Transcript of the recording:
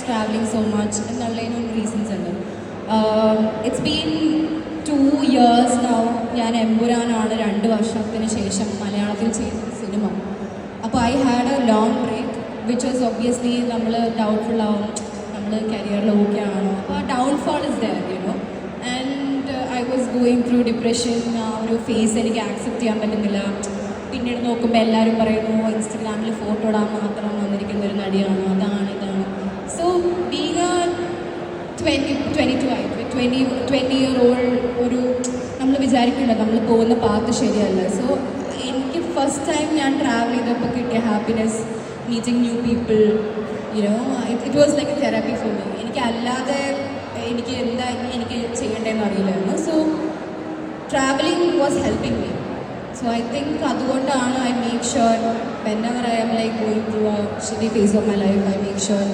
traveling so much എന്നുള്ളതിനൊരു reasons ഉണ്ട്. It's been 2 years now. ഞാൻ എമ്പുരാനാണ് 2 വർഷത്തിന് ശേഷം മലയാളത്തിൽ ചെയ്ത സിനിമ. അപ്പോൾ I had a long break which was obviously നമ്മൾ ഡൗട്ട്ഫുൾ ആവും, നമ്മൾ കരിയറിൽ ഓക്കെ ആണോ, അപ്പോൾ ആ downfall is there you know. And I was going through depression. ആ ഒരു ഫേസ് എനിക്ക് ആക്സെപ്റ്റ് ചെയ്യാൻ പറ്റുന്നില്ല. പിന്നീട് നോക്കുമ്പോൾ എല്ലാവരും പറയുന്നു ഇൻസ്റ്റഗ്രാമിൽ ഫോട്ടോ ഇടാൻ മാത്രം വന്നിരിക്കുന്ന ഒരു നടിയാണ്, അതാണ് ഇതാണ്. സോ ബീങ് എ 22 ആയിട്ട് 20-year-old ഒരു നമ്മൾ വിചാരിക്കില്ല നമ്മൾ പോകുന്ന പാത്ത് ശരിയല്ല. സോ എനിക്ക് ഫസ്റ്റ് ടൈം ഞാൻ ട്രാവൽ ചെയ്തപ്പോൾ കിട്ടിയ happiness, meeting new people, you know, it was like A therapy for me. എനിക്ക് അല്ലാതെ എനിക്ക് എന്തായാലും എനിക്ക് ചെയ്യേണ്ടതെന്ന് അറിയില്ലായിരുന്നു. So travelling was helping me. So I think അതുകൊണ്ടാണ് I make sure whenever I am like going through a shitty phase of my life, I make sure